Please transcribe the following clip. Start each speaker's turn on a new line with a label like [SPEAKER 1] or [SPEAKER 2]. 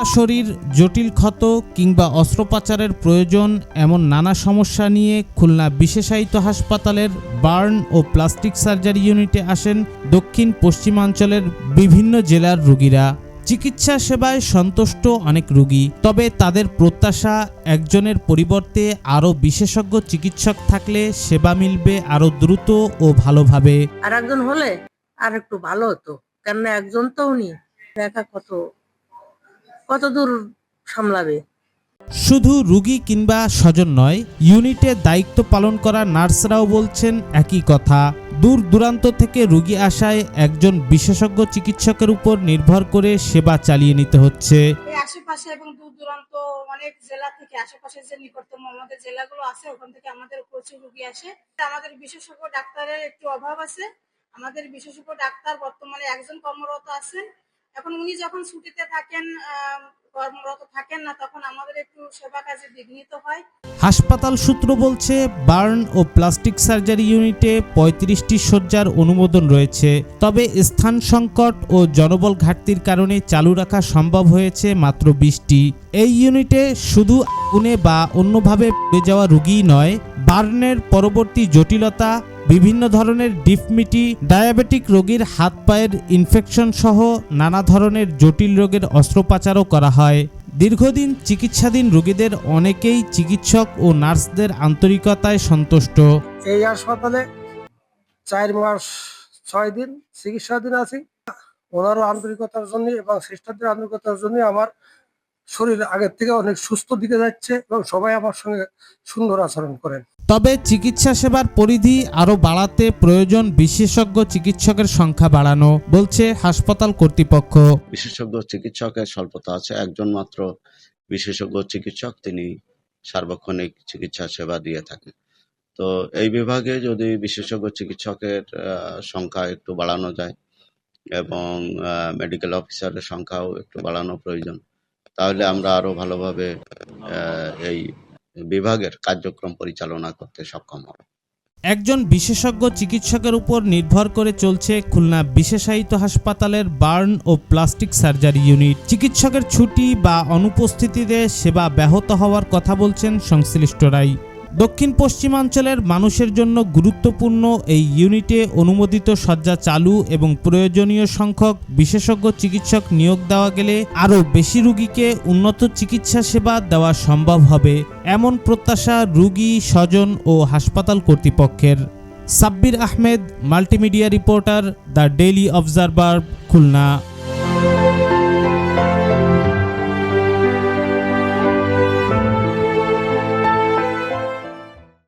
[SPEAKER 1] শরীর, জটিল ক্ষত কিংবা অস্ত্রোপচারের প্রয়োজন এমন নানা সমস্যা নিয়ে খুলনা বিশেষায়িত হাসপাতালের বার্ন ও প্লাস্টিক সার্জারি ইউনিটে আসেন দক্ষিণ পশ্চিমাঞ্চলের বিভিন্ন জেলার রোগীরা। চিকিৎসা সেবায় সন্তুষ্ট অনেক রোগী, তবে তাদের প্রত্যাশা একজনের পরিবর্তে আরও বিশেষজ্ঞ চিকিৎসক থাকলে সেবা মিলবে আরও দ্রুত ও ভালোভাবে।
[SPEAKER 2] আর একজন হলে আর একটু ভালো হতো, কেননা একজন তো উনি একা কত দূর সামলাবে।
[SPEAKER 1] শুধু রোগী কিংবা স্বজন নয়, ইউনিটে দায়িত্ব পালন করা নার্সরাও বলছেন একই কথা। দূর দূরান্ত থেকে রোগী আসায় একজন বিশেষজ্ঞ চিকিৎসকের উপর নির্ভর করে সেবা চালিয়ে নিতে হচ্ছে।
[SPEAKER 3] আশেপাশে এবং দূর দূরান্ত অনেক জেলা থেকে, আশেপাশে যে নিকটতম আমাদের জেলাগুলো আছে ওখান থেকে আমাদের প্রচুর রোগী আসে। আমাদের বিশেষজ্ঞ ডাক্তারের একটু অভাব আছে। আমাদের বিশেষজ্ঞ ডাক্তার বর্তমানে একজন কর্মরত আছেন। এখন উনি যখন ছুটিতে থাকেন, কর্মরত থাকেন না, তখন আমাদের একটু সেবা কাজে বিঘ্নিত হয়।
[SPEAKER 1] হাসপাতাল সূত্র বলছে, বার্ন ও প্লাস্টিক সার্জারি ইউনিটে 35টি শয্যার অনুমোদন রয়েছে, তবে স্থান সংকট ও জনবল ঘাটতির কারণে চালু রাখা সম্ভব হয়েছে মাত্র 20টি। এই ইউনিটে শুধু আগুনে বা অন্যভাবে পুড়ে যাওয়া রোগীই নয়, বার্নের পরবর্তী জটিলতা, বিভিন্ন ধরনের ডিফমিটি, ডায়াবেটিক রোগীর হাত পায়ের ইনফেকশন সহ নানা ধরনের জটিল রোগের অস্ত্রোপচারও করা হয়। দীর্ঘদিন চিকিৎসাধীন রোগীদের অনেকেই চিকিৎসক ও নার্সদের আন্তরিকতায় সন্তুষ্ট।
[SPEAKER 4] এই হাসপাতালে 4 মাস 6 দিন চিকিৎসাধীন আছি। ওনারও আন্তরিকতার জন্য এবং সিস্টারদের আন্তরিকতার জন্য আমার শরীর আগের থেকে অনেক সুস্থ দিকে যাচ্ছে এবং সবাই আমার সঙ্গে সুন্দর আচরণ করেন।
[SPEAKER 1] তবে চিকিৎসা সেবার পরিধি আরও বাড়াতে প্রয়োজন বিশেষজ্ঞ চিকিৎসকের সংখ্যা বাড়ানো, বলছে হাসপাতাল কর্তৃপক্ষ।
[SPEAKER 5] বিশেষজ্ঞ চিকিৎসকের স্বল্পতা আছে। একজন মাত্র বিশেষজ্ঞ চিকিৎসক, তিনি সার্বক্ষণিক চিকিৎসা সেবা দিয়ে থাকেন। তো এই বিভাগে যদি বিশেষজ্ঞ চিকিৎসকের সংখ্যা একটু বাড়ানো যায় এবং মেডিকেল অফিসারের সংখ্যাও একটু বাড়ানো প্রয়োজন, তাহলে আমরা আরো ভালোভাবে এই বিভাগের কার্যক্রম পরিচালনা করতে সক্ষম হব।
[SPEAKER 1] একজন বিশেষজ্ঞ চিকিৎসকের উপর নির্ভর করে চলছে খুলনা বিশেষায়িত হাসপাতালের বার্ন ও প্লাস্টিক সার্জারি ইউনিট। চিকিৎসকের ছুটি বা অনুপস্থিতিতে সেবা ব্যাহত হওয়ার কথা বলছেন সংশ্লিষ্টরাই। দক্ষিণ পশ্চিমাঞ্চলের মানুষের জন্য গুরুত্বপূর্ণ এই ইউনিটে অনুমোদিত শয্যা চালু এবং প্রয়োজনীয় সংখ্যক বিশেষজ্ঞ চিকিৎসক নিয়োগ দেওয়া গেলে আরও বেশি রোগীকে উন্নত চিকিৎসা সেবা দেওয়া সম্ভব হবে, এমন প্রত্যাশা রোগী, স্বজন ও হাসপাতাল কর্তৃপক্ষের। Sabbir Ahmed, multimedia reporter, the daily observer, Khulna.